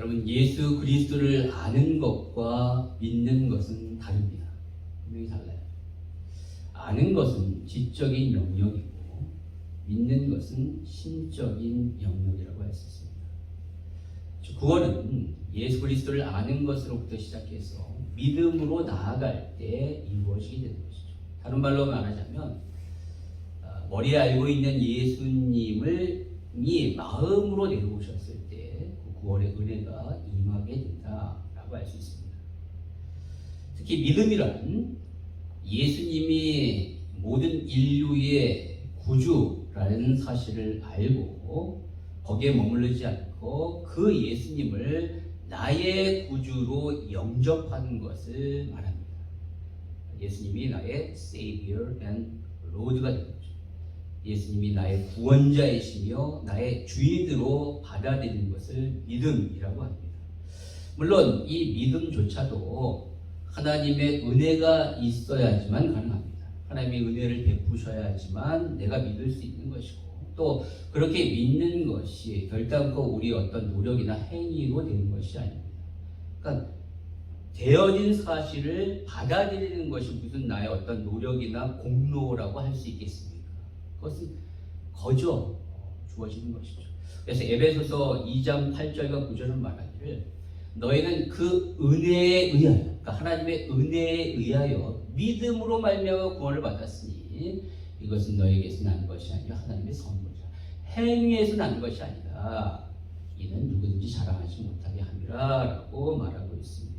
여러분, 예수 그리스도를 아는 것과 믿는 것은 다릅니다. 분명히 달라요. 아는 것은 지적인 영역이고 믿는 것은 심적인 영역이라고 할 수 있습니다. 구원은 예수 그리스도를 아는 것으로부터 시작해서 믿음으로 나아갈 때 이루어지게 되는 것이죠. 다른 말로 말하자면 머리에 알고 있는 예수님을 마음으로 내려오셨을 때 그 구원의 은혜가 임하게 된다라고 할 수 있습니다. 특히 믿음이란 예수님이 모든 인류의 구주라는 사실을 알고 거기에 머무르지 않고 그 예수님을 나의 구주로 영접하는 것을 말합니다. 예수님이 나의 Savior and Lord가 되는 거죠. 예수님이 나의 구원자이시며 나의 주인으로 받아들이는 것을 믿음이라고 합니다. 물론 이 믿음조차도 하나님의 은혜가 있어야지만 가능합니다. 하나님의 은혜를 베푸셔야지만 내가 믿을 수 있는 것이고, 또 그렇게 믿는 것이 결단코 우리 어떤 노력이나 행위로 되는 것이 아닙니다. 그러니까 되어진 사실을 받아들이는 것이 무슨 나의 어떤 노력이나 공로라고 할 수 있겠습니까? 그것은 거저 주어지는 것이죠. 그래서 에베소서 2장 8절과 9절은 말하기를 너희는 그 은혜에 의하여, 그러니까 하나님의 은혜에 의하여 믿음으로 말미암아 구원을 받았으니 이것은 너에게서 난 것이 아니라 하나님의 선물이라. 행위에서 난 것이 아니라 이는 누구든지 자랑하지 못하게 함이라 라고 말하고 있습니다.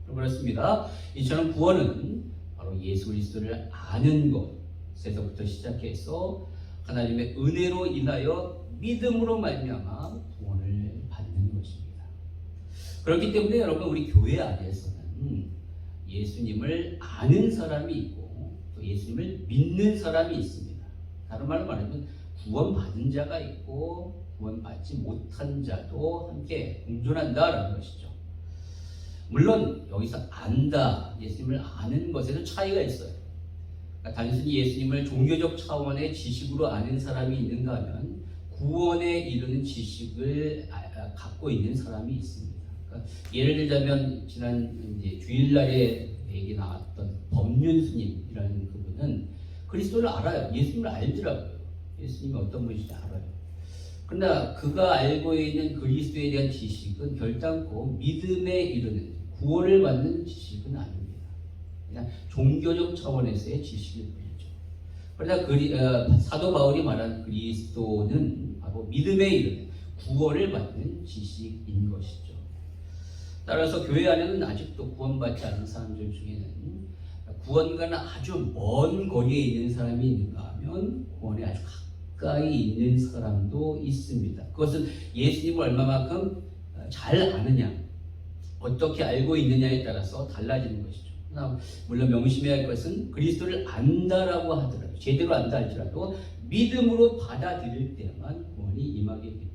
그렇습니다. 이처럼 구원은 바로 예수 그리스도를 아는 것에서부터 시작해서 하나님의 은혜로 인하여 믿음으로 말미암아 구원을 받는 것입니다. 그렇기 때문에 여러분, 우리 교회 안에서는 예수님을 아는 사람이 있고 또 예수님을 믿는 사람이 있습니다. 다른 말로 말하면 구원받은 자가 있고 구원받지 못한 자도 함께 공존한다라는 것이죠. 물론 여기서 안다, 예수님을 아는 것에도 차이가 있어요. 그러니까 단순히 예수님을 종교적 차원의 지식으로 아는 사람이 있는가 하면 구원에 이르는 지식을 갖고 있는 사람이 있습니다. 그러니까 예를 들자면 지난 주일날에 얘기 나왔던 법륜스님이라는 그분은 그리스도를 알아요. 예수님을 알더라고요. 예수님이 어떤 분인지 알아요. 그러나 그가 알고 있는 그리스도에 대한 지식은 결단코 믿음에 이르는 구원을 받는 지식은 아닙니다. 그냥 종교적 차원에서의 지식일 뿐이죠. 그러나 사도 바울이 말한 그리스도는 바로 믿음에 이르는 구원을 받는 지식인 것이죠. 따라서 교회 안에는 아직도 구원받지 않은 사람들 중에는 구원과는 아주 먼 거리에 있는 사람이 있는가 하면 구원에 아주 가까이 있는 사람도 있습니다. 그것은 예수님을 얼마만큼 잘 아느냐, 어떻게 알고 있느냐에 따라서 달라지는 것이죠. 물론 명심해야 할 것은 그리스도를 안다라고 하더라도, 제대로 안다 할지라도 믿음으로 받아들일 때만 구원이 임하게 됩니다.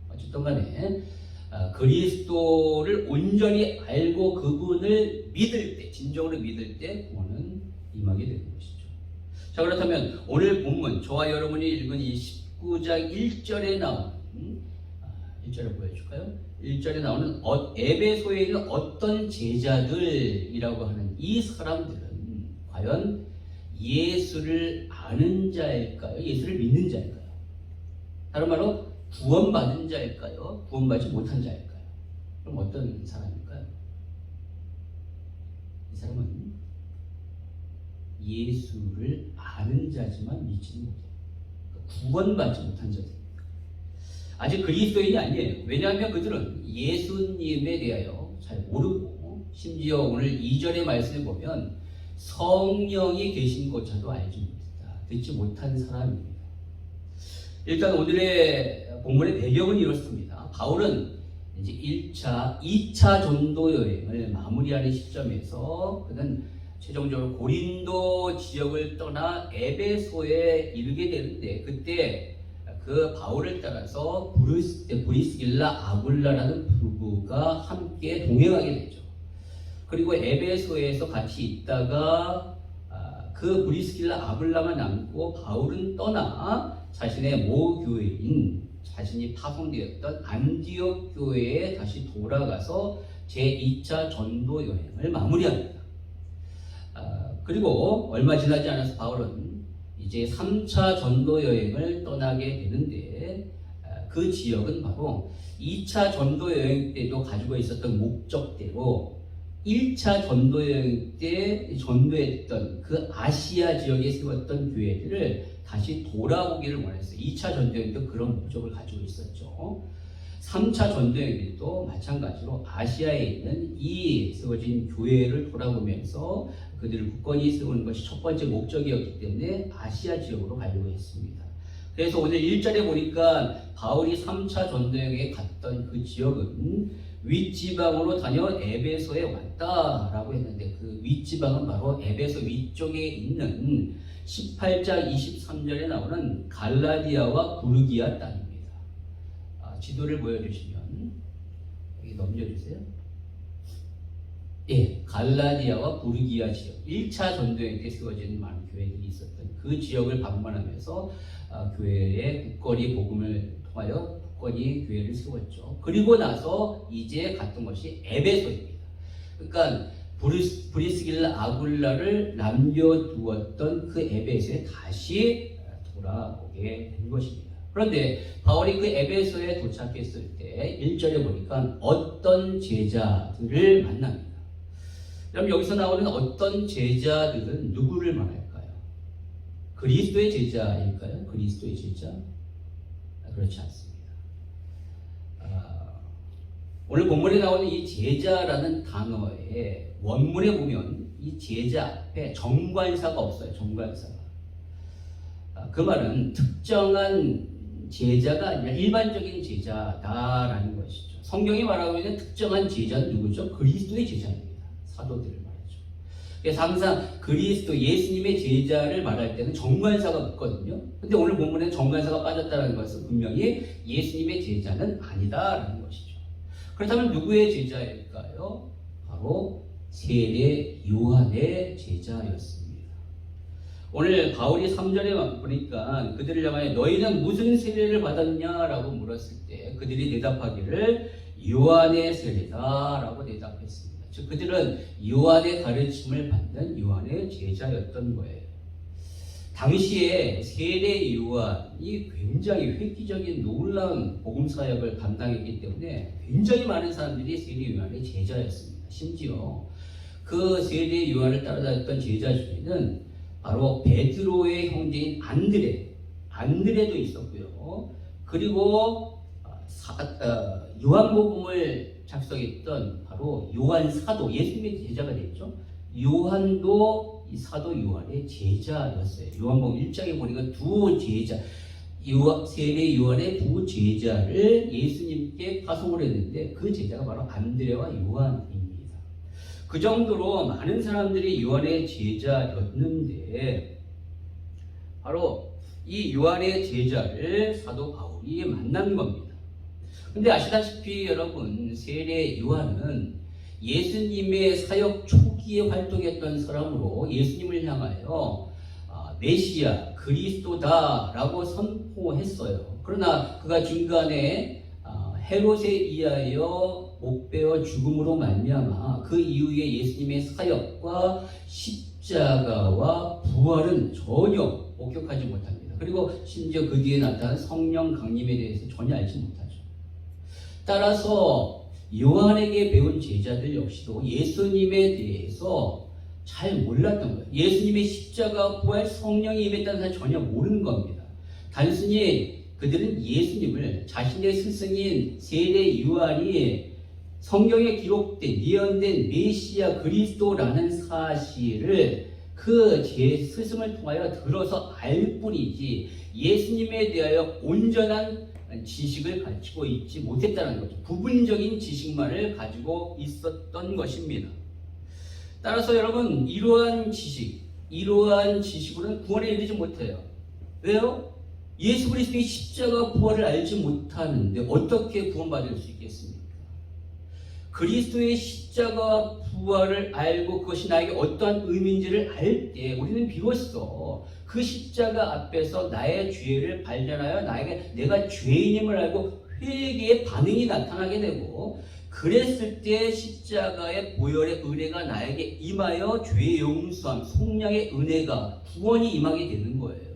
어쨌든 간에 그리스도를 온전히 알고 그분을 믿을 때, 진정으로 믿을 때 구원은 임하게 되는 것이죠. 자, 그렇다면 오늘 본문, 저와 여러분이 읽은 이 19장 1절에 나오는 1절을 보여줄까요? 1절에 나오는 에베소에 있는 어떤 제자들이라고 하는 이 사람들은 과연 예수를 아는 자일까요? 예수를 믿는 자일까요? 다른 말로 구원받은 자일까요? 구원받지 못한 자일까요? 그럼 어떤 사람일까요? 이 사람은 예수를 아는 자지만 믿지는 못해요. 구원받지 못한 자들. 아직 그리스도인이 아니에요. 왜냐하면 그들은 예수님에 대하여 잘 모르고, 심지어 오늘 2절의 말씀을 보면 성령이 계신 것조차도 알지 못했다, 듣지 못한 사람입니다. 일단 오늘의 본문의 배경은 이렇습니다. 바울은 이제 1차, 2차 전도 여행을 마무리하는 시점에서 그는 최종적으로 고린도 지역을 떠나 에베소에 이르게 되는데, 그때 그 바울을 따라서 브리스길라 아굴라라는 부부가 함께 동행하게 되죠. 그리고 에베소에서 같이 있다가 그 브리스길라 아굴라만 남고 바울은 떠나 자신의 모교회인 자신이 파송되었던 안디옥 교회에 다시 돌아가서 제2차 전도 여행을 마무리합니다. 그리고 얼마 지나지 않아서 바울은 이제 3차 전도 여행을 떠나게 되는데 그 지역은 바로 2차 전도 여행 때도 가지고 있었던 목적대로 1차 전도 여행 때 전도했던 그 아시아 지역에 세웠던 교회들을 다시 돌아보기를 원했어요. 2차 전도 여행도 그런 목적을 가지고 있었죠. 3차 전도 여행 때도 마찬가지로 아시아에 있는 이 세워진 교회를 돌아보면서 그들을 굳건히 세우는 것이 첫 번째 목적이었기 때문에 아시아 지역으로 가려고 했습니다. 그래서 오늘 1절에 보니까 바울이 3차 전도여행에 갔던 그 지역은 윗지방으로 다녀 에베소에 왔다라고 했는데 그 윗지방은 바로 에베소 위쪽에 있는 18장 23절에 나오는 갈라디아와 부르기아 땅입니다. 지도를 보여주시면 여기 넘겨주세요. 예, 갈라디아와 부르기아 지역 1차 전도여행 때 세워진 많은 교회들이 있었던 그 지역을 방문하면서 교회에 굳건히 복음을 통하여 굳건히 교회를 세웠죠. 그리고 나서 이제 갔던 것이 에베소입니다. 그러니까 브리스길라 아굴라를 남겨두었던 그 에베소에 다시 돌아오게 된 것입니다. 그런데 바울이 그 에베소에 도착했을 때 1절에 보니까 어떤 제자들을 만납니다. 그럼 여기서 나오는 어떤 제자들은 누구를 말할까요? 그리스도의 제자일까요? 그리스도의 제자? 그렇지 않습니다. 오늘 본문에 나오는 이 제자라는 단어의 원문에 보면 이 제자 앞에 정관사가 없어요. 정관사가. 그 말은 특정한 제자가 아니라 일반적인 제자다라는 것이죠. 성경이 말하고 있는 특정한 제자는 누구죠? 그리스도의 제자입니다. 사도들을 말하죠. 그래서 항상 그리스도 예수님의 제자를 말할 때는 정관사가 붙거든요. 근데 오늘 본문에 정관사가 빠졌다는 것은 분명히 예수님의 제자는 아니다라는 것이죠. 그렇다면 누구의 제자일까요? 바로 세례 요한의 제자였습니다. 오늘 바울이 3절에 보니까 그들을 향하여 너희는 무슨 세례를 받았냐라고 물었을 때 그들이 대답하기를 요한의 세례다라고 대답했습니다. 즉 그들은 요한의 가르침을 받는 요한의 제자였던 거예요. 당시에 세례 요한이 굉장히 획기적인 놀라운 복음 사역을 감당했기 때문에 굉장히 많은 사람들이 세례 요한의 제자였습니다. 심지어 그 세례 요한을 따라다녔던 제자 중에는 바로 베드로의 형제인 안드레도 있었고요. 그리고 요한복음을 작성했던 바로 요한 사도, 예수님의 제자가 됐죠. 요한도 이 사도 요한의 제자였어요. 요한복음 1장에 보니까 두 제자, 세례 요한의 두 제자를 예수님께 파송을 했는데 그 제자가 바로 안드레와 요한입니다. 그 정도로 많은 사람들이 요한의 제자였는데 바로 이 요한의 제자를 사도 바울이 만난 겁니다. 근데 아시다시피 여러분, 세례 요한은 예수님의 사역 초기에 활동했던 사람으로 예수님을 향하여 메시아, 그리스도다라고 선포했어요. 그러나 그가 중간에 헤롯에 의하여 목베어 죽음으로 말미암아 그 이후에 예수님의 사역과 십자가와 부활은 전혀 목격하지 못합니다. 그리고 심지어 그 뒤에 나타난 성령 강림에 대해서 전혀 알지 못하죠. 따라서 요한에게 배운 제자들 역시도 예수님에 대해서 잘 몰랐던 거예요. 예수님의 십자가, 부활, 성령이 임했다는 사실 전혀 모르는 겁니다. 단순히 그들은 예수님을 자신의 스승인 세례 요한이 성경에 기록된 예언된 메시아 그리스도라는 사실을 그 제 스승을 통하여 들어서 알 뿐이지 예수님에 대하여 온전한 지식을 가지고 있지 못했다는 거죠. 부분적인 지식만을 가지고 있었던 것입니다. 따라서 여러분, 이러한 지식으로는 구원에 이르지 못해요. 왜요? 예수 그리스도의 십자가 부활을 알지 못하는데 어떻게 구원받을 수 있겠습니까? 그리스도의 십자가 부활을 알고 그것이 나에게 어떠한 의미인지를 알 때 우리는 비로소 그 십자가 앞에서 나의 죄를 발견하여 내가 죄인임을 알고 회개의 반응이 나타나게 되고, 그랬을 때 십자가의 보혈의 은혜가 나에게 임하여 죄의 용서함, 속량의 은혜가, 구원이 임하게 되는 거예요.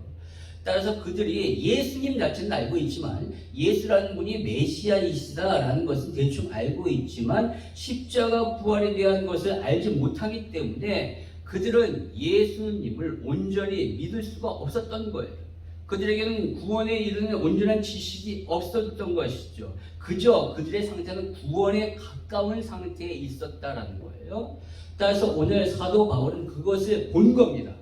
따라서 그들이 예수님 자체는 알고 있지만, 예수라는 분이 메시아이시다라는 것은 대충 알고 있지만 십자가 부활에 대한 것을 알지 못하기 때문에 그들은 예수님을 온전히 믿을 수가 없었던 거예요. 그들에게는 구원에 이르는 온전한 지식이 없었던 것이죠. 그저 그들의 상태는 구원에 가까운 상태에 있었다라는 거예요. 따라서 오늘 사도 바울은 그것을 본 겁니다.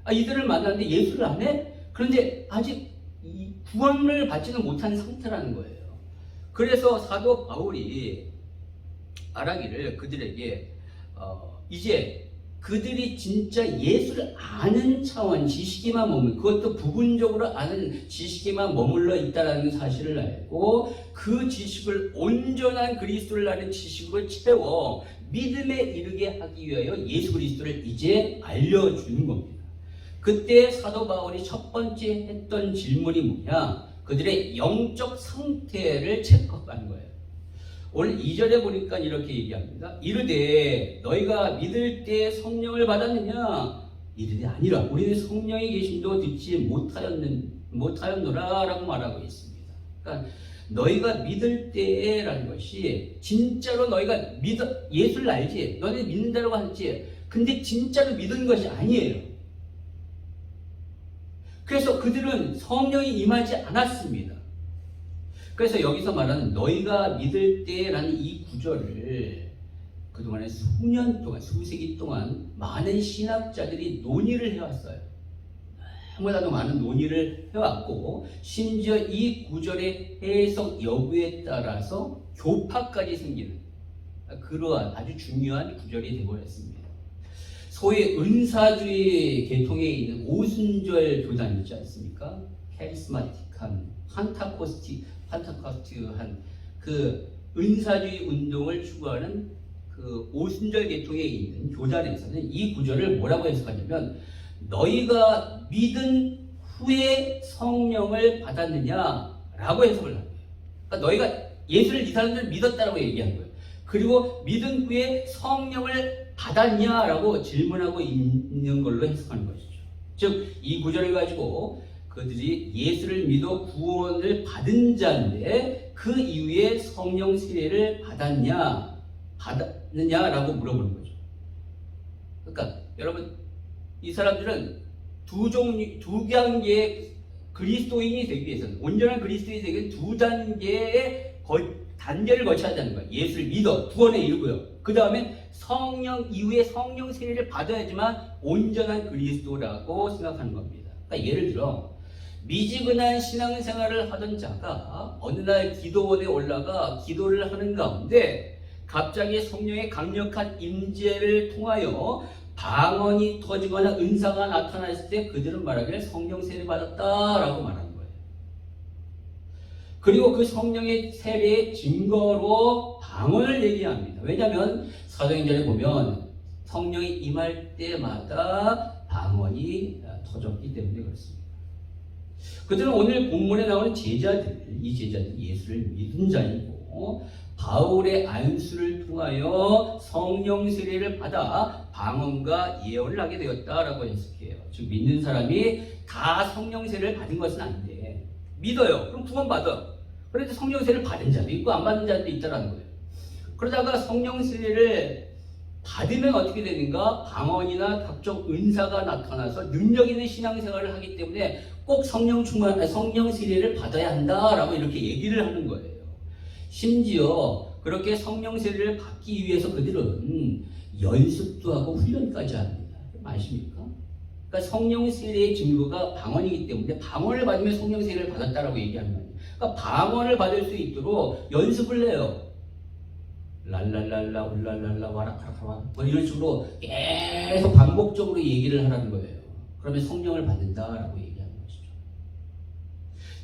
이들을 만났는데 예수를 안 해? 그런데 아직 이 구원을 받지는 못한 상태라는 거예요. 그래서 사도 바울이 말하기를 그들에게 이제 그들이 진짜 예수를 아는 차원, 지식에만 머물러, 그것도 부분적으로 아는 지식에만 머물러 있다는 사실을 알고 그 지식을 온전한 그리스도를 아는 지식으로 채워 믿음에 이르게 하기 위하여 예수 그리스도를 이제 알려주는 겁니다. 그때 사도 바울이 첫 번째 했던 질문이 뭐냐? 그들의 영적 상태를 체크하는 거예요. 오늘 2절에 보니까 이렇게 얘기합니다. 이르되 너희가 믿을 때 성령을 받았느냐? 이르되 아니라 우리는 성령의 계심도 듣지 못하였노라 라고 말하고 있습니다. 그러니까 너희가 믿을 때라는 것이 진짜로 너희가 예수를 알지, 너희는 믿는다고 하지, 근데 진짜로 믿은 것이 아니에요. 그래서 그들은 성령이 임하지 않았습니다. 그래서 여기서 말하는 너희가 믿을 때라는 이 구절을 그동안에 수년 동안, 수세기 동안 많은 신학자들이 논의를 해왔어요. 너무나도 많은 논의를 해왔고, 심지어 이 구절의 해석 여부에 따라서 교파까지 생기는 그러한 아주 중요한 구절이 되어버렸습니다. 소위 은사주의 계통에 있는 오순절 교단 있지 않습니까? 카리스마틱한, 판타코스티한 그 은사주의 운동을 추구하는 그 오순절 계통에 있는 교단에서는 이 구절을 뭐라고 해석하냐면, 너희가 믿은 후에 성령을 받았느냐라고 해석을 합니다. 그러니까 너희가 예수를 이 사람들 믿었다라고 얘기한 거예요. 그리고 믿은 후에 성령을 받았냐라고 질문하고 있는 걸로 해석하는 것이죠. 즉, 이 구절을 가지고 그들이 예수를 믿어 구원을 받은 자인데 그 이후에 성령 세례를 받았느냐라고 물어보는 거죠. 그러니까 여러분, 이 사람들은 두 단계의 그리스도인이 되기 위해서는, 온전한 그리스도인이 되기 위해서 두 단계의 단계를 거쳐야 하는 거예요. 예수를 믿어 구원에 이르고요. 그 다음에 성령 이후에 성령 세례를 받아야지만 온전한 그리스도라고 생각하는 겁니다. 그러니까 예를 들어 미지근한 신앙생활을 하던 자가 어느 날 기도원에 올라가 기도를 하는 가운데 갑자기 성령의 강력한 임재를 통하여 방언이 터지거나 은사가 나타났을 때 그들은 말하기를 성령 세례를 받았다라고 말하는 거예요. 그리고 그 성령의 세례의 증거로 방언을 얘기합니다. 왜냐하면 사도행전에 보면 성령이 임할 때마다 방언이 터졌기 때문에 그렇습니다. 그들은 오늘 본문에 나오는 제자들, 이 제자들은 예수를 믿은 자이고 바울의 안수를 통하여 성령 세례를 받아 방언과 예언을 하게 되었다라고 해석해요. 즉, 믿는 사람이 다 성령 세례를 받은 것은 아닌데 믿어요. 그럼 구원 받아. 그런데 성령 세례를 받은 자도 있고 안 받은 자도 있다라는 거예요. 그러다가 성령 세례를 받으면 어떻게 되는가? 방언이나 각종 은사가 나타나서 능력 있는 신앙생활을 하기 때문에 꼭 성령 세례를 받아야 한다라고 이렇게 얘기를 하는 거예요. 심지어 그렇게 성령 세례를 받기 위해서 그들은 연습도 하고 훈련까지 합니다. 아십니까? 그러니까 성령 세례의 증거가 방언이기 때문에 방언을 받으면 성령 세례를 받았다라고 얘기하는 거예요. 그러니까 방언을 받을 수 있도록 연습을 해요. 랄랄랄라 울랄랄라 와라카라카라 뭐 이런 식으로 계속 반복적으로 얘기를 하라는 거예요. 그러면 성령을 받는다라고 얘기하는 것이죠.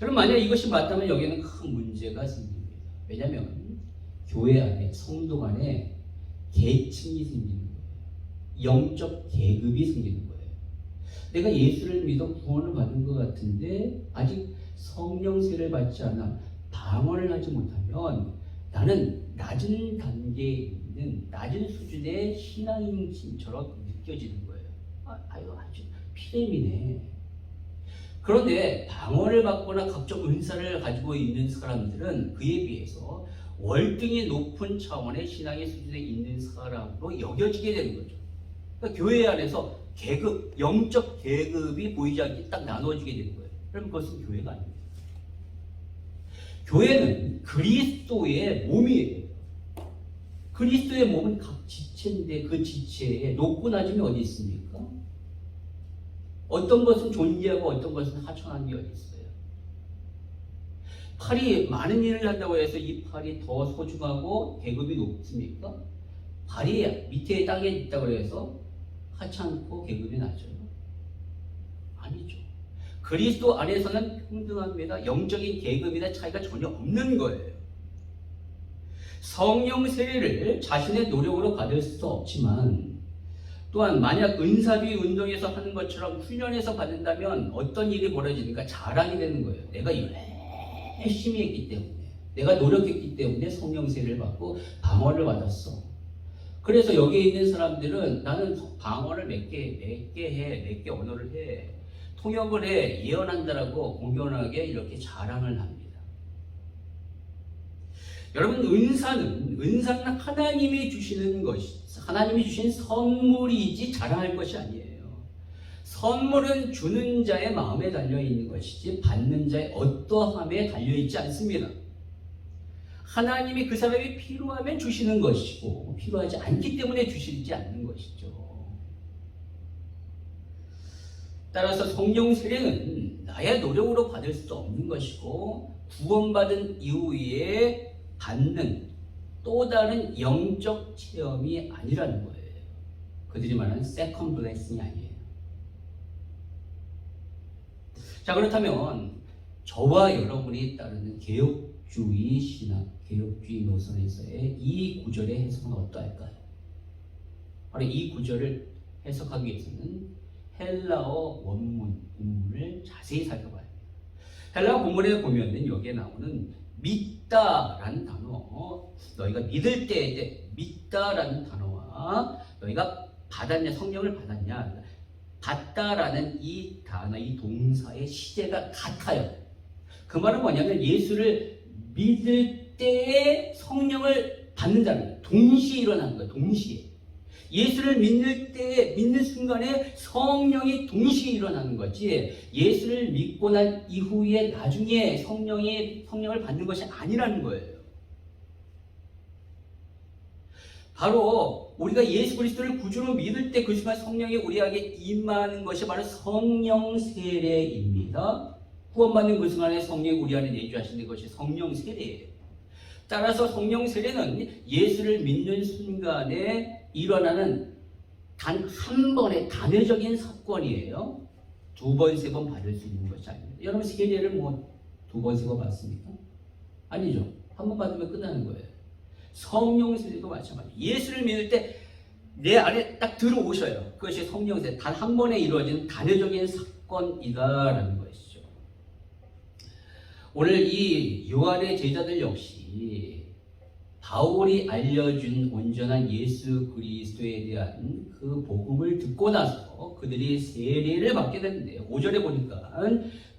여러분, 만약 이것이 맞다면 여기는 큰 문제가 생깁니다. 왜냐하면 교회 안에, 성도 간에 계층이 생기는 거예요. 영적 계급이 생기는 거예요. 내가 예수를 믿어 구원을 받은 것 같은데 아직 성령 세례를 받지 않아 방언을 하지 못하면 나는 낮은 단계에 있는 낮은 수준의 신앙인처럼 느껴지는 거예요. 아주 피렘이네. 그런데 방언을 받거나 각종 은사를 가지고 있는 사람들은 그에 비해서 월등히 높은 차원의 신앙의 수준에 있는 사람으로 여겨지게 되는 거죠. 그러니까 교회 안에서 계급, 영적 계급이 보이지 않게 딱 나눠지게 되는 거예요. 그럼 그것은 교회가 아닙니다. 교회는 그리스도의 몸이에요. 그리스도의 몸은 각 지체인데 그 지체에 높고 낮음이 어디 있습니까? 어떤 것은 존귀하고 어떤 것은 하찮은 게 어디 있어요? 팔이 많은 일을 한다고 해서 이 팔이 더 소중하고 계급이 높습니까? 발이 밑에 땅에 있다고 해서 하찮고 계급이 낮아요? 아니죠. 그리스도 안에서는 평등합니다. 영적인 계급이나 차이가 전혀 없는 거예요. 성령 세례를 자신의 노력으로 받을 수 없지만 또한 만약 은사주의 운동에서 하는 것처럼 훈련해서 받는다면 어떤 일이 벌어지니까 자랑이 되는 거예요. 내가 열심히 했기 때문에, 내가 노력했기 때문에 성령 세례를 받고 방언을 받았어. 그래서 여기에 있는 사람들은 나는 방언을 몇 개 언어를 해, 통역을 해, 예언한다라고 공연하게 이렇게 자랑을 합니다. 여러분, 은사는 하나님이 주시는 것이, 하나님이 주신 선물이지 자랑할 것이 아니에요. 선물은 주는 자의 마음에 달려 있는 것이지 받는 자의 어떠함에 달려 있지 않습니다. 하나님이 그 사람이 필요하면 주시는 것이고 필요하지 않기 때문에 주시지 않는 것이죠. 따라서 성령 세례는 나의 노력으로 받을 수 없는 것이고 구원받은 이후에 받는 또 다른 영적 체험이 아니라는 거예요. 그들이 말하는 세컨드 블레싱이 아니에요. 자, 그렇다면 저와 여러분이 따르는 개혁주의 신학, 개혁주의 노선에서의 이 구절의 해석은 어떠할까요? 바로 이 구절을 해석하기 위해서는 헬라어 본문을 자세히 살펴봐야 합니다. 헬라어 본문에 보면은 여기에 나오는 믿다라는 단어, 너희가 믿을 때 믿다라는 단어와 너희가 받았냐, 성령을 받았냐, 받다라는 이 단어, 이 동사의 시제가 같아요. 그 말은 뭐냐면 예수를 믿을 때에 성령을 받는다는 거예요. 동시에 일어나는 거예요. 동시에. 예수를 믿는 때에, 믿는 순간에 성령이 동시에 일어나는 거지, 예수를 믿고 난 이후에 나중에 성령을 받는 것이 아니라는 거예요. 바로 우리가 예수 그리스도를 구주로 믿을 때 그 순간 성령이 우리에게 임하는 것이 바로 성령 세례입니다. 구원받는 그 순간에 성령이 우리 안에 내주하시는 것이 성령 세례예요. 따라서 성령 세례는 예수를 믿는 순간에 일어나는 단 한 번의 단회적인 사건이에요. 두 번, 세 번 받을 수 있는 것이 아닙니다. 여러분 세례를 두 번, 세 번 받습니까? 아니죠. 한 번 받으면 끝나는 거예요. 성령 세례도 마찬가지예요. 예수를 믿을 때 내 안에 딱 들어오셔요. 그것이 성령 세례, 단 한 번에 이루어지는 단회적인 사건이다라는 것이죠. 오늘 이 요한의 제자들 역시 바울이 알려준 온전한 예수 그리스도에 대한 그 복음을 듣고 나서 그들이 세례를 받게 됐는데요. 5절에 보니까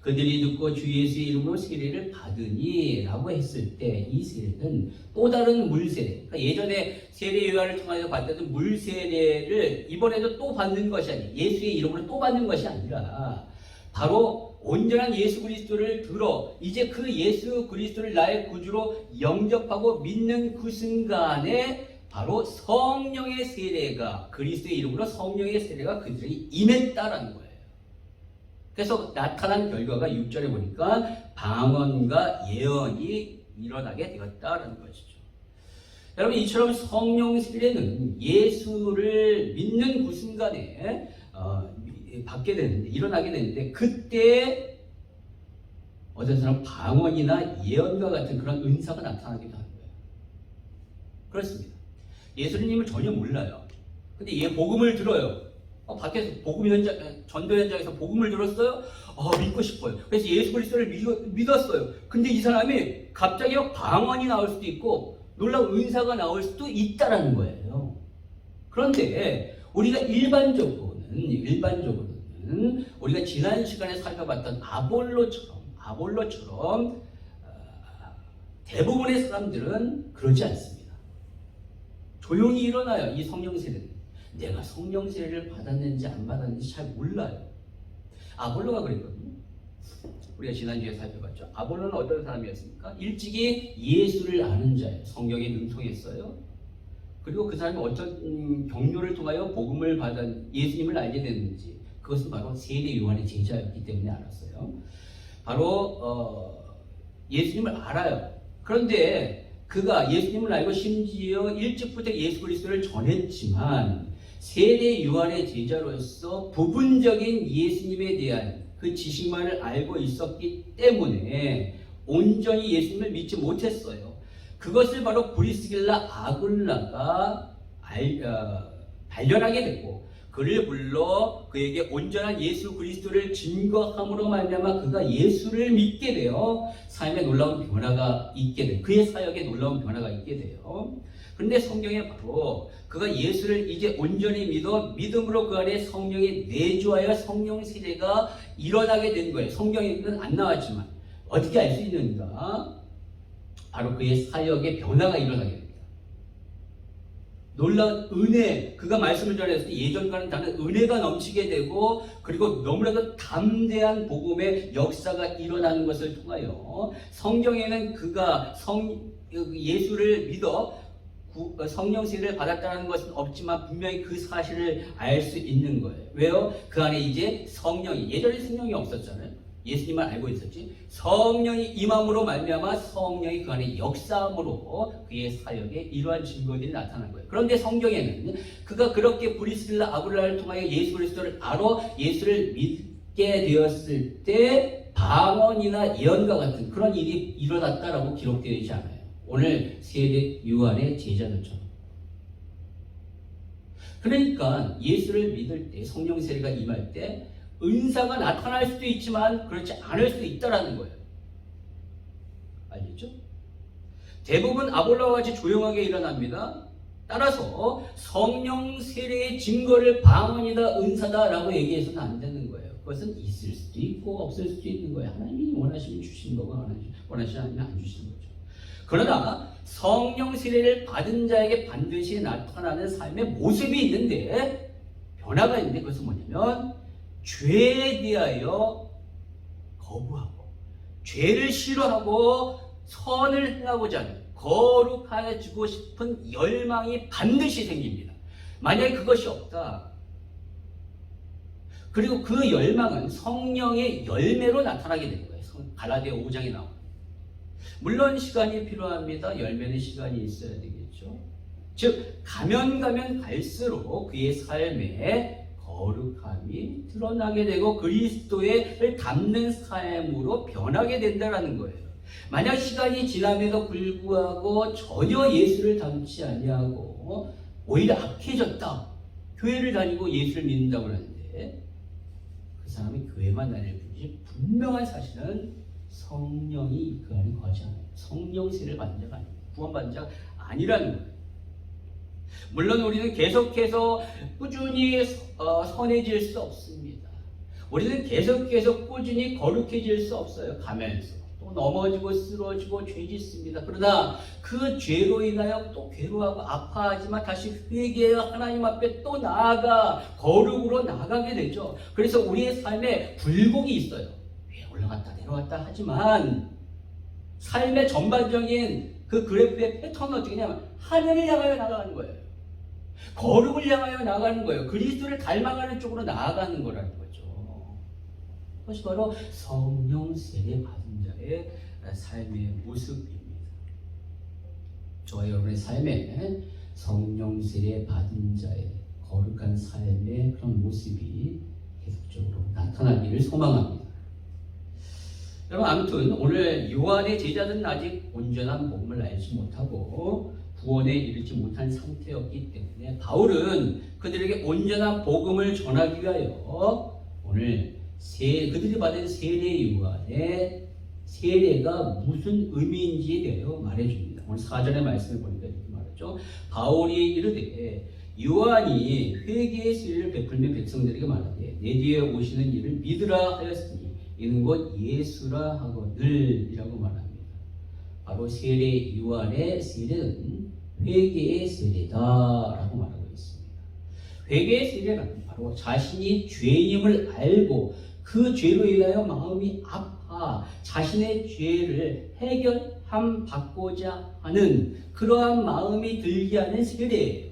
그들이 듣고 주 예수의 이름으로 세례를 받으니 라고 했을 때 이 세례는 또 다른 물세례, 그러니까 예전에 세례 요한을 통해서 받던 물세례를 이번에도 또 받는 것이 아니에요. 예수의 이름으로 또 받는 것이 아니라 바로 온전한 예수 그리스도를 들어 이제 그 예수 그리스도를 나의 구주로 영접하고 믿는 그 순간에 바로 성령의 세례가, 그리스도의 이름으로 성령의 세례가 그들에게 임했다라는 거예요. 그래서 나타난 결과가 6절에 보니까 방언과 예언이 일어나게 되었다라는 것이죠. 여러분, 이처럼 성령 세례는 예수를 믿는 그 순간에 받게 되는데, 일어나게 되는데, 그때 어떤 사람 방언이나 예언과 같은 그런 은사가 나타나기도 하는 거예요. 그렇습니다. 예수님을 전혀 몰라요. 근데 얘 복음을 들어요. 밖에서 전도 현장에서 복음을 들었어요. 믿고 싶어요. 그래서 예수 그리스도를 믿었어요. 근데 이 사람이 갑자기 방언이 나올 수도 있고 놀라운 은사가 나올 수도 있다라는 거예요. 그런데 우리가 일반적으로는 우리가 지난 시간에 살펴봤던 아볼로처럼 대부분의 사람들은 그러지 않습니다. 조용히 일어나요. 이 성령 세례는. 내가 성령 세례를 받았는지 안 받았는지 잘 몰라요. 아볼로가 그랬거든요. 우리가 지난주에 살펴봤죠. 아볼로는 어떤 사람이었습니까? 일찍이 예수를 아는 자예요. 성경에 능통했어요. 그리고 그 사람이 어떤 경로를 통하여 복음을 받아 예수님을 알게 됐는지, 그것은 바로 세례 요한의 제자였기 때문에 알았어요. 바로 예수님을 알아요. 그런데 그가 예수님을 알고 심지어 일찍부터 예수 그리스도를 전했지만 세례 요한의 제자로서 부분적인 예수님에 대한 그 지식만을 알고 있었기 때문에 온전히 예수님을 믿지 못했어요. 그것을 바로 브리스길라 아굴라가 발견하게 됐고, 그를 불러 그에게 온전한 예수 그리스도를 증거함으로 말미암아 그가 예수를 믿게 되어 삶에 놀라운 변화가 있게 돼요. 그의 사역에 놀라운 변화가 있게 돼요. 그런데 성경에 바로 그가 예수를 이제 온전히 믿음으로 그 안에 성령이 내주하여 성령 세례가 일어나게 된 거예요. 성경에는 안 나왔지만 어떻게 알 수 있는가? 바로 그의 사역에 변화가 일어나게 됩니다. 놀라운 은혜, 그가 말씀을 전했을 때 예전과는 다른 은혜가 넘치게 되고, 그리고 너무나도 담대한 복음의 역사가 일어나는 것을 통하여 성경에는 그가 예수를 믿어 성령 세례를 받았다는 것은 없지만 분명히 그 사실을 알 수 있는 거예요. 왜요? 그 안에 이제 성령이, 예전에 성령이 없었잖아요. 예수님만 알고 있었지. 성령이 임함으로 말미암아 성령이 그 안에 역사함으로 그의 사역에 이러한 증거들이 나타난 거예요. 그런데 성경에는 그가 그렇게 브리스길라 아굴라를 통하여 예수 그리스도를 알아 예수를 믿게 되었을 때 방언이나 예언과 같은 그런 일이 일어났다라고 기록되어 있지 않아요. 오늘 세례 요한의 제자들처럼. 그러니까 예수를 믿을 때, 성령 세례가 임할 때 은사가 나타날 수도 있지만 그렇지 않을 수도 있다라는 거예요. 알겠죠? 대부분 아볼로와 같이 조용하게 일어납니다. 따라서 성령 세례의 증거를 방언이다, 은사다라고 얘기해서는 안 되는 거예요. 그것은 있을 수도 있고 없을 수도 있는 거예요. 하나님이 원하시면 주시는 거고 원하시지 않으면 안 주시는 거죠. 그러나 성령 세례를 받은 자에게 반드시 나타나는 삶의 모습이 있는데, 변화가 있는데, 그것은 뭐냐면 죄에 대하여 거부하고 죄를 싫어하고 선을 행하고자 하는 거룩해지고 싶은 열망이 반드시 생깁니다. 만약에 그것이 없다, 그리고 그 열망은 성령의 열매로 나타나게 되는 거예요. 갈라디아 5장에 나옵니다. 물론 시간이 필요합니다. 열매는 시간이 있어야 되겠죠. 즉 가면 갈수록 그의 삶에 거룩함이 드러나게 되고 그리스도를 닮는 삶으로 변하게 된다는 거예요. 만약 시간이 지남에도 불구하고 전혀 예수를 닮지 아니하고 오히려 악해졌다, 교회를 다니고 예수를 믿는다고 하는데 그 사람이 교회만 다닐 뿐이지 분명한 사실은 성령이 그 안에 거하지 않아요. 성령 세례를 받은 자가 아닙니다. 구원받은 자가 아니라는 거예요. 물론 우리는 계속해서 꾸준히 선해질 수 없습니다. 우리는 계속해서 꾸준히 거룩해질 수 없어요. 가면서 또 넘어지고 쓰러지고 죄 짓습니다. 그러나 그 죄로 인하여 또 괴로워하고 아파하지만 다시 회개하여 하나님 앞에 또 나아가 거룩으로 나아가게 되죠. 그래서 우리의 삶에 굴곡이 있어요. 위에 올라갔다 내려갔다 하지만 삶의 전반적인 그 그래프의 패턴은 어떻게 냐면 하늘을 향하여 나아가는 거예요. 거룩을 향하여 나아가는 거예요. 그리스도를 닮아가는 쪽으로 나아가는 거라는 거죠. 그것이 바로 성령 세례 받은 자의 삶의 모습입니다. 저와 여러분의 삶에 성령 세례 받은 자의 거룩한 삶의 그런 모습이 계속적으로 나타나기를 소망합니다. 여러분, 아무튼 오늘 요한의 제자들은 아직 온전한 복음을 알지 못하고 구원에 이르지 못한 상태였기 때문에 바울은 그들에게 온전한 복음을 전하기 위하여 오늘 그들이 받은 세례 요한의 세례가 무슨 의미인지에 대하여 말해줍니다. 오늘 4절의 말씀을 보니까 이렇게 말하죠. 바울이 이르되 요한이 회개의 세례를 베풀며 백성들에게 말하되 내 뒤에 오시는 이를 믿으라 하였으니 이는 곧 예수라 하거늘이라고 말합니다. 바로 세례 요한의 세례는 회개의 세례다라고 말하고 있습니다. 회개의 세례는 바로 자신이 죄임을 알고 그 죄로 인하여 마음이 아파 자신의 죄를 해결함 받고자 하는 그러한 마음이 들게 하는 세례예요.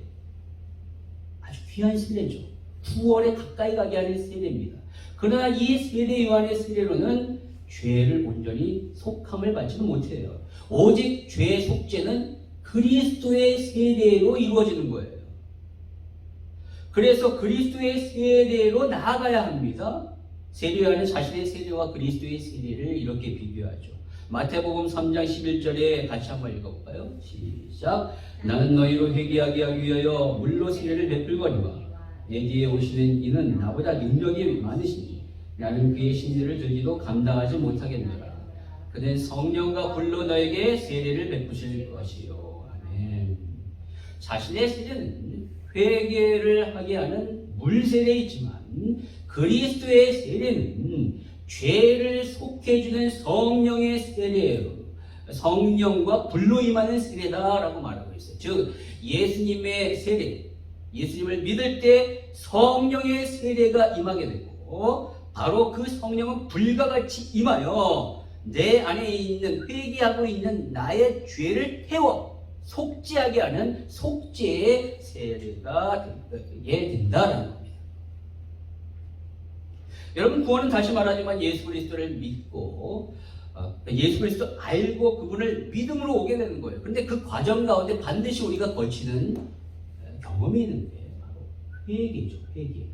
아주 귀한 세례죠. 구원에 가까이 가게 하는 세례입니다. 그러나 이 세례 요한의 세례로는 죄를 온전히 속함을 받지는 못해요. 오직 죄의 속죄는 그리스도의 세례로 이루어지는 거예요. 그래서 그리스도의 세례로 나아가야 합니다. 세례 요한은 자신의 세례와 그리스도의 세례를 이렇게 비교하죠. 마태복음 3장 11절에 같이 한번 읽어볼까요? 시작. 나는 너희로 회개하게 하기 위하여 물로 세례를 베풀거니와 내 뒤에 오시는 이는 나보다 능력이 많으시니 나는 그의 신들을 들지도 감당하지 못하겠노라. 그는 성령과 불로 너에게 세례를 베푸실 것이요. 아멘. 자신의 세례는 회개를 하게 하는 물세례이지만 그리스도의 세례는 죄를 속해주는 성령의 세례예요. 성령과 불로 임하는 세례다라고 말하고 있어요. 즉 예수님의 세례, 예수님을 믿을 때 성령의 세례가 임하게 되고 바로 그 성령은 불과 같이 임하여 내 안에 있는 회개하고 있는 나의 죄를 태워 속죄하게 하는 속죄의 세례가 되게 된다는 겁니다. 여러분 구원은 다시 말하지만 예수 그리스도를 믿고 예수 그리스도 알고 그분을 믿음으로 오게 되는 거예요. 그런데 그 과정 가운데 반드시 우리가 거치는 경험이 있는데 바로 회개죠. 회개.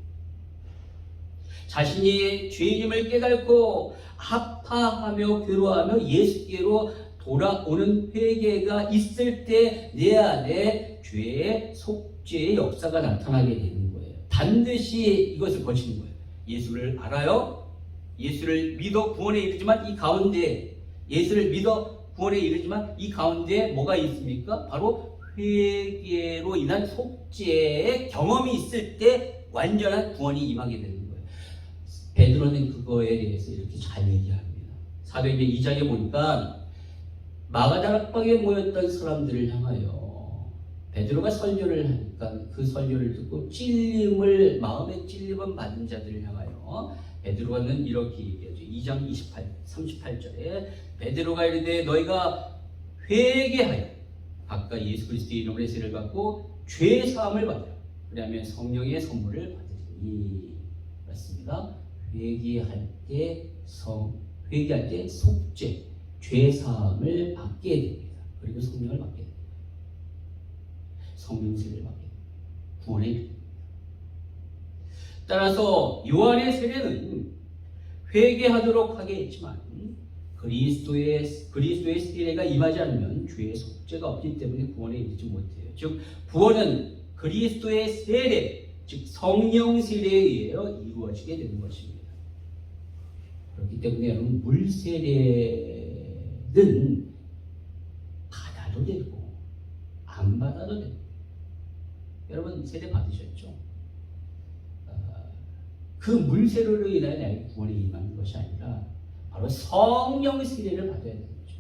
자신이 죄인임을 깨닫고 아파하며 괴로워하며 예수께로 돌아오는 회개가 있을 때 내 안에 죄의 속죄의 역사가 나타나게 되는 거예요. 반드시 이것을 거치는 거예요. 예수를 알아요. 예수를 믿어 구원에 이르지만 이 가운데 예수를 믿어 구원에 이르지만 이 가운데 뭐가 있습니까? 바로 회개로 인한 속죄의 경험이 있을 때 완전한 구원이 임하게 되는 거예요. 베드로는 그거에 대해서 이렇게 잘 얘기합니다. 사도행전 2장에 보니까 마가다락방에 모였던 사람들을 향하여 베드로가 설교를 하니까 그 설교를 듣고 마음에 찔림을 받은 자들을 향하여 베드로는 이렇게 얘기하죠. 2장 38절에 베드로가 이르되 너희가 회개하여 각각 예수 그리스도의 이름으로 세례를 받고 죄 사함을 받으라. 그러면 성령의 선물을 받으리니. 맞습니다. 회개할 때 속죄, 죄 사함을 받게 됩니다. 그리고 성령을 받게 됩니다. 성령 세례를 받게 됩니다. 구원에 이릅니다. 따라서 요한의 세례는 회개하도록 하게 했지만 그리스도의 세례가 임하지 않으면 죄의 속죄가 없기 때문에 구원에 이르지 못해요. 즉 구원은 그리스도의 세례, 즉 성령 세례에 의하여 이루어지게 되는 것입니다. 그렇기 때문에 여러분 물세례는 받아도 되고 안 받아도 됩니다. 여러분 세례 받으셨죠? 그 물세례로 인하여 나에게 구원에 임하는 것이 아니라 바로 성령 세례를 받아야 되는 거죠.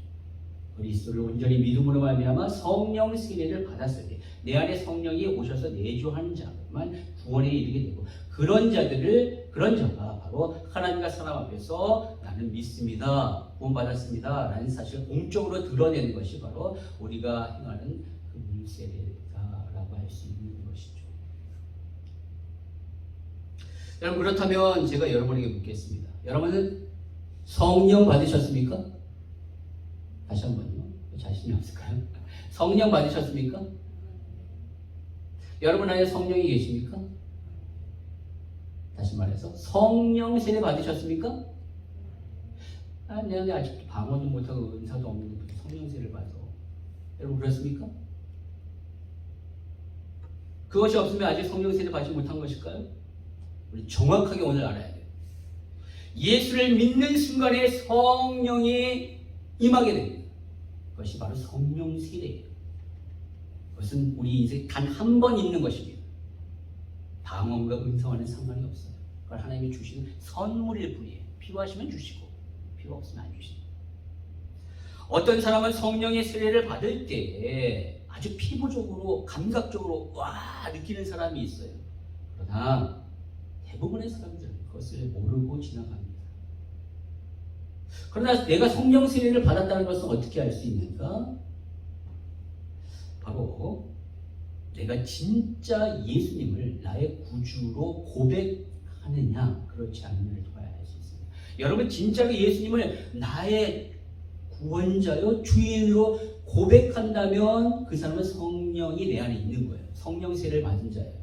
그리스도를 온전히 믿음으로 말미암아 성령 세례를 받았을 때 내 안에 성령이 오셔서 내주하는 자만 구원에 이르게 되고 그런 자가 바로 하나님과 사람 앞에서 나는 믿습니다, 구원받았습니다 라는 사실을 공적으로 드러내는 것이 바로 우리가 행하는 그 물세례다라고 할 수 있는 것이죠. 여러분 그렇다면 제가 여러분에게 묻겠습니다. 여러분은 성령 받으셨습니까? 다시 한번요. 자신이 없을까요? 성령 받으셨습니까? 여러분 안에 성령이 계십니까? 다시 말해서 성령 세례 받으셨습니까? 내가 아직도 방언도 못하고 은사도 없는데 성령 세례를 받아. 여러분 그렇습니까? 그것이 없으면 아직 성령 세례 받지 못한 것일까요? 우리 정확하게 오늘 알아야 돼요. 예수를 믿는 순간에 성령이 임하게 됩니다. 그것이 바로 성령 세례예요. 그것은 우리 인생에 단 한 번 있는 것입니다. 방언과 음성과는 상관이 없어요. 그걸 하나님이 주시는 선물일 뿐이에요. 필요하시면 주시고 필요 없으면 안 주십니다. 어떤 사람은 성령의 세례를 받을 때 아주 피부적으로 감각적으로 와 느끼는 사람이 있어요. 그러나 대부분의 사람들은 그것을 모르고 지나갑니다. 그러나 내가 성령 세례를 받았다는 것은 어떻게 알 수 있는가? 바로 내가 진짜 예수님을 나의 구주로 고백하느냐 그렇지 않느냐를 봐야 할 수 있습니다. 여러분 진짜로 예수님을 나의 구원자요 주인으로 고백한다면 그 사람은 성령이 내 안에 있는 거예요. 성령 세례를 받은 자예요.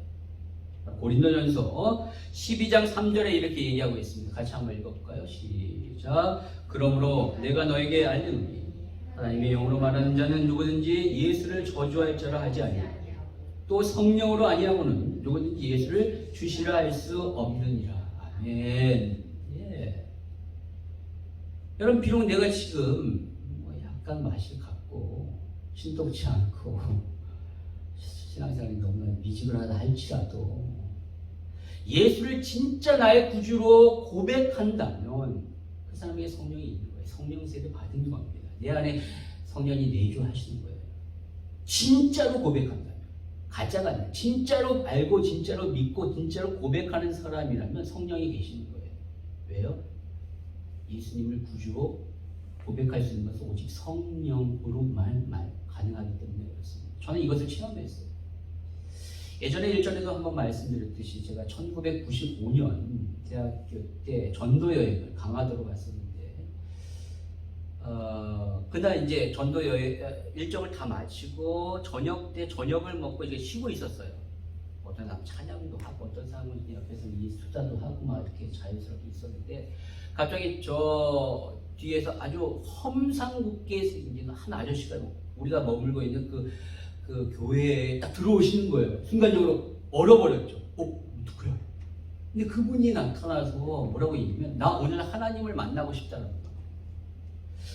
고린도전서 12장 3절에 이렇게 얘기하고 있습니다. 같이 한번 읽어볼까요? 시작. 그러므로 내가 너에게 알리노니 하나님의 영으로 말하는 자는 누구든지 예수를 저주할 자라 하지 아니하고 또 성령으로 아니하고는 누구든지 예수를 주시라 할 수 없느니라. 아멘. 예. 여러분 비록 내가 지금 약간 맛이 같고 신통치 않고 신앙생활이 너무나 미지근하다 할지라도 예수를 진짜 나의 구주로 고백한다면 그 사람에게 성령이 있는 거예요. 성령 세례 받은 겁니다. 내 안에 성령이 내주하시는 거예요. 진짜로 고백한다면, 가짜가 아니라 진짜로 알고 진짜로 믿고 진짜로 고백하는 사람이라면 성령이 계시는 거예요. 왜요? 예수님을 구주로 고백할 수 있는 것은 오직 성령으로만 가능하기 때문에 그렇습니다. 저는 이것을 체험했어요. 예전에 일전에도 한번 말씀드렸듯이 제가 1995년 대학교 때 전도 여행을 강화도로 갔었는데 그날 이제 전도 여행 일정을 다 마치고 저녁 때 저녁을 먹고 이제 쉬고 있었어요. 어떤 사람 찬양도 하고 어떤 사람은 옆에서 이 수다도 하고 막 이렇게 자연스럽게 있었는데 갑자기 저 뒤에서 아주 험상궂게 생긴 한 아저씨가 우리가 머물고 있는 그 교회에 딱 들어오시는 거예요. 순간적으로 얼어버렸죠. 누구야? 근데 그분이 나타나서 뭐라고 얘기하면 나 오늘 하나님을 만나고 싶다는 거예요.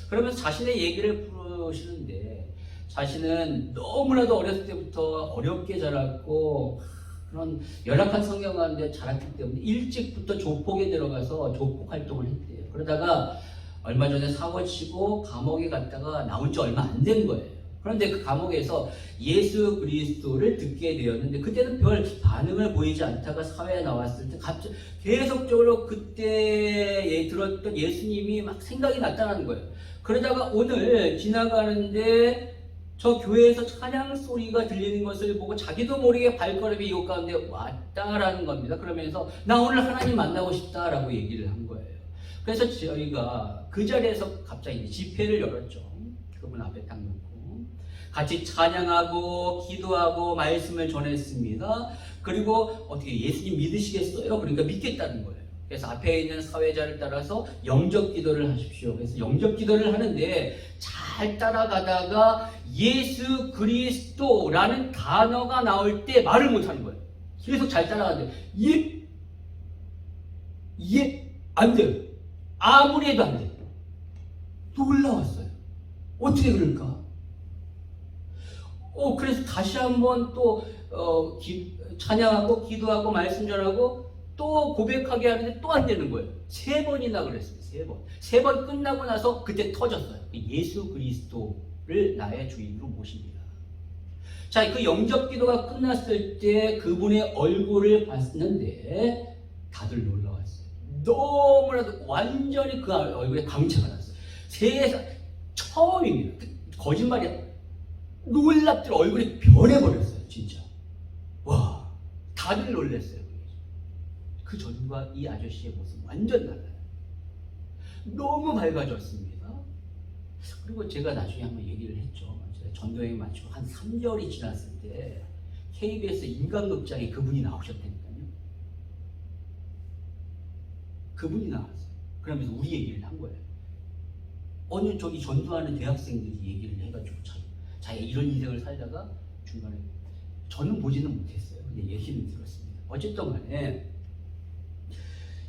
그러면서 자신의 얘기를 풀으시는데 자신은 너무나도 어렸을 때부터 어렵게 자랐고 그런 열악한 성경 가운데 자랐기 때문에 일찍부터 조폭에 들어가서 조폭 활동을 했대요. 그러다가 얼마 전에 사고 치고 감옥에 갔다가 나온 지 얼마 안 된 거예요. 그런데 그 감옥에서 예수 그리스도를 듣게 되었는데 그때는 별 반응을 보이지 않다가 사회에 나왔을 때 갑자기 계속적으로 그때 들었던 예수님이 막 생각이 나타나는 거예요. 그러다가 오늘 지나가는데 저 교회에서 찬양 소리가 들리는 것을 보고 자기도 모르게 발걸음이 이곳 가운데 왔다라는 겁니다. 그러면서 나 오늘 하나님 만나고 싶다라고 얘기를 한 거예요. 그래서 저희가 그 자리에서 갑자기 집회를 열었죠. 그분 앞에 딱 놓고 같이 찬양하고 기도하고 말씀을 전했습니다. 그리고 어떻게 예수님 믿으시겠어요? 그러니까 믿겠다는 거예요. 그래서 앞에 있는 사회자를 따라서 영접 기도를 하십시오. 그래서 영접 기도를 하는데 잘 따라가다가 예수 그리스도라는 단어가 나올 때 말을 못하는 거예요. 계속 잘 따라가는데 안 돼요. 아무리 해도 안 돼요. 놀라웠어요. 어떻게 그럴까? 그래서 다시 한번 또 찬양하고 기도하고 말씀 전하고 또 고백하게 하는데 또 안 되는 거예요. 3번이나 그랬어요. 3번. 3번 끝나고 나서 그때 터졌어요. 예수 그리스도를 나의 주인으로 모십니다. 자, 그 영접 기도가 끝났을 때 그분의 얼굴을 봤는데 다들 놀라웠어요. 너무나도 완전히 그 얼굴에 광채가 났어요. 세상 처음입니다. 거짓말이야. 놀랍들 얼굴이 변해버렸어요. 진짜. 와, 다들 놀랐어요. 그 전과 이 아저씨의 모습 완전 달라요. 너무 밝아졌습니다. 그리고 제가 나중에 한번 얘기를 했죠. 제가 전도여행 마치고 한 3개월이 지났을 때 KBS 인간극장에 그분이 나오셨다니까요. 그분이 나왔어요. 그러면서 우리 얘기를 한 거예요. 어느 저기 전도하는 대학생들이 얘기를 해가지고 자기 이런 인생을 살다가 중간에 저는 보지는 못했어요. 근데 얘기는 들었습니다. 어쨌든 간에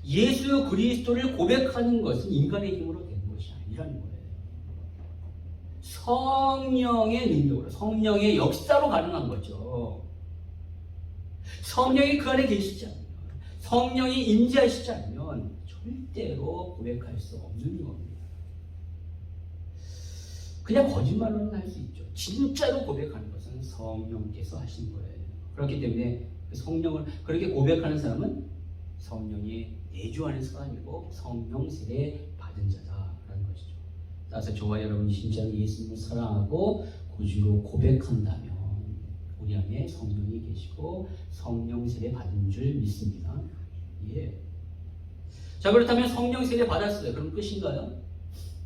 예수 그리스도를 고백하는 것은 인간의 힘으로 되는 것이 아니라는 거예요. 성령의 능력으로, 성령의 역사로 가능한 거죠. 성령이 그 안에 계시지 않으면, 성령이 임재하시지 않으면 절대로 고백할 수 없는 겁니다. 그냥 거짓말로는 할 수 있죠. 진짜로 고백하는 것은 성령께서 하신 거예요. 그렇기 때문에 그 성령을 그렇게 고백하는 사람은 성령이 내주하는 사람이고 성령 세례 받은 자다라는 것이죠. 따라서 저와 여러분이 진짜로 예수님을 사랑하고 구주로 고백한다면 우리 안에 성령이 계시고 성령 세례 받은 줄 믿습니다. 예. 자, 그렇다면 성령 세례 받았어요. 그럼 끝인가요?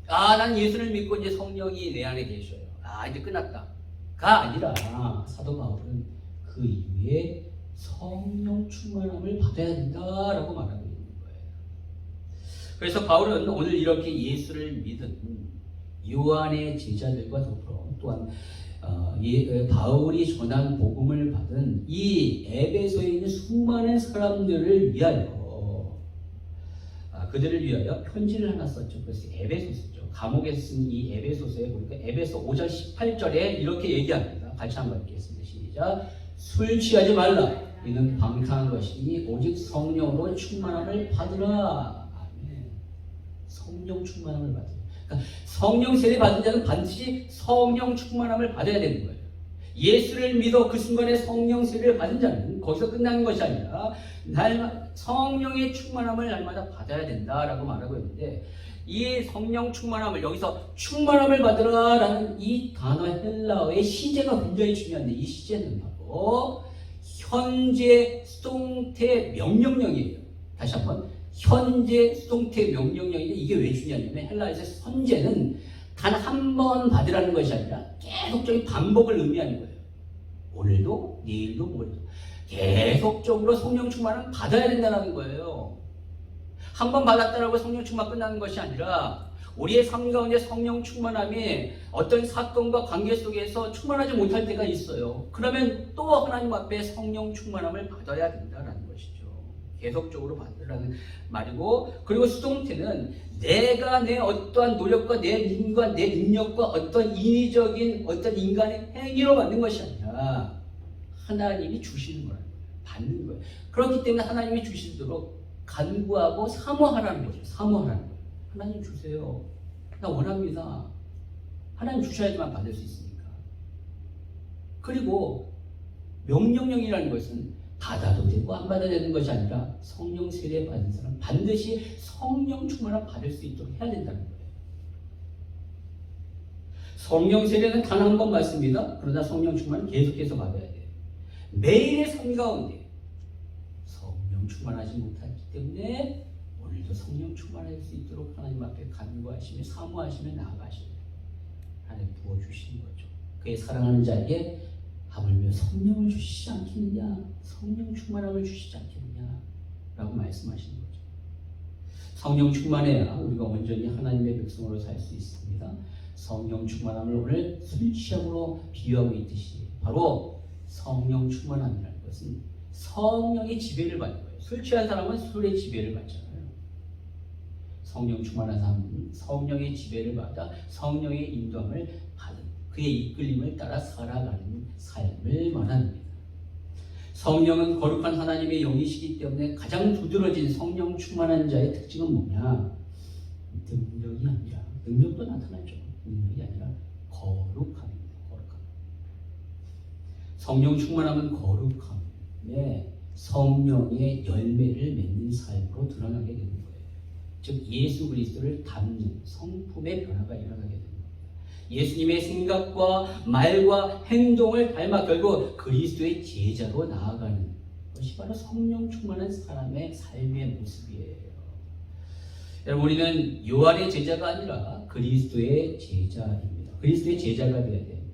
난 예수를 믿고 이제 성령이 내 안에 계셔요. 이제 끝났다. 가 아니라 사도 바울은 그 이후에 성령 충만함을 받아야 된다라고 말하고 있는 거예요. 그래서 바울은 오늘 이렇게 예수를 믿은 요한의 제자들과 더불어 또한 바울이 전한 복음을 받은 이 에베소에 있는 수많은 사람들을 위하여 그들을 위하여 편지를 하나 썼죠. 그래서 에베소서죠. 감옥에서 쓴 이 에베소서에 보니까 에베소 5장 18절에 이렇게 얘기합니다. 같이 한번 읽겠습니다. 시작. 술 취하지 말라. 이는 방탕한 것이니 오직 성령으로 충만함을 받으라. 아멘. 성령 충만함을 받으라. 그러니까 성령 세례 받은 자는 반드시 성령 충만함을 받아야 되는 거예요. 예수를 믿어 그 순간에 성령 세례를 받은 자는 거기서 끝나는 것이 아니라 성령의 충만함을 날마다 받아야 된다라고 말하고 있는데, 이 성령 충만함을 여기서 충만함을 받으라라는 이 단어 헬라어의 시제가 굉장히 중요한데, 이 시제는 바로 현재 수동태 명령형이에요. 다시 한번, 현재 수동태 명령형인데 이게 왜 중요하냐면 헬라에서 현재는 단 한 번 받으라는 것이 아니라 계속적인 반복을 의미하는 거예요. 오늘도, 내일도, 모레도 계속적으로 성령 충만을 받아야 된다는 거예요. 한 번 받았다라고 성령 충만 끝나는 것이 아니라 우리의 삶 가운데 성령 충만함이 어떤 사건과 관계 속에서 충만하지 못할 때가 있어요. 그러면 또 하나님 앞에 성령 충만함을 받아야 된다는 것이죠. 계속적으로 받으라는 말이고, 그리고 수동태는 내가 내 어떠한 노력과 내 힘과 내 능력과 어떤 인위적인 어떤 인간의 행위로 받는 것이 아니라 하나님이 주시는 거예요. 받는 거예요. 그렇기 때문에 하나님이 주시도록 간구하고 사모하라는 거죠. 사모하라는 거예요. 하나님 주세요. 나 원합니다. 하나님 주셔야지만 받을 수 있으니까. 그리고 명령형이라는 것은 받아도 되고 안 받아도 되는 것이 아니라 성령 세례 받은 사람 반드시 성령 충만을 받을 수 있도록 해야 된다는 거예요. 성령 세례는 단 한 번 받습니다. 그러나 성령 충만은 계속해서 받아야 돼요. 매일의 삶 가운데 성령 충만하지 못하기 때문에 오늘도 성령 충만할 수 있도록 하나님 앞에 간구하시며 사모하시며 나아가시며 하나님 부어주시는 거죠. 그의 사랑하는 자에게 하물며 성령을 주시지 않겠느냐, 성령 충만함을 주시지 않겠느냐 라고 말씀하시는 거죠. 성령 충만해야 우리가 온전히 하나님의 백성으로 살 수 있습니다. 성령 충만함을 오늘 술 취함으로 비유하고 있듯이 바로 성령 충만함이라는 것은 성령의 지배를 받는 거예요. 술 취한 사람은 술의 지배를 받잖아요. 성령 충만한 사람은 성령의 지배를 받아 성령의 인도함을 받은, 그의 이끌림을 따라 살아가는 삶을 말합니다. 성령은 거룩한 하나님의 영이시기 때문에 가장 두드러진 성령 충만한 자의 특징은 뭐냐? 능력이 아니라, 능력도 나타나죠. 능력이 아니라 거룩함입니다. 거룩함. 성령 충만함은 거룩함에 성령의 열매를 맺는 삶으로 드러나게 되는 거예요. 즉 예수 그리스도를 닮는 성품의 변화가 일어나게 됩니다. 예수님의 생각과 말과 행동을 닮아 결국 그리스도의 제자로 나아가는 것이 바로 성령 충만한 사람의 삶의 모습이에요. 여러분, 우리는 요한의 제자가 아니라 그리스도의 제자입니다. 그리스도의 제자가 되어야 됩니다.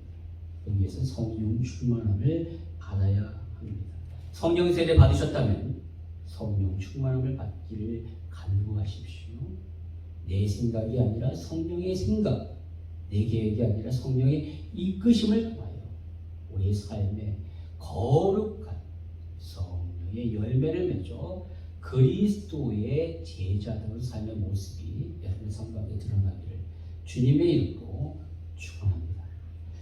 그러기 위해서는 성령 충만함을 받아야 합니다. 성령 세례 받으셨다면 성령 충만함을 받기를 간구하십시오. 내 생각이 아니라 성령의 생각, 내 계획이 아니라 성령의 이끄심을 통하여 우리의 삶에 거룩한 성령의 열매를 맺어 그리스도의 제자다운 삶의 모습이 여러분의 삶 가운데 드러나기를 주님의 이름으로 축원합니다.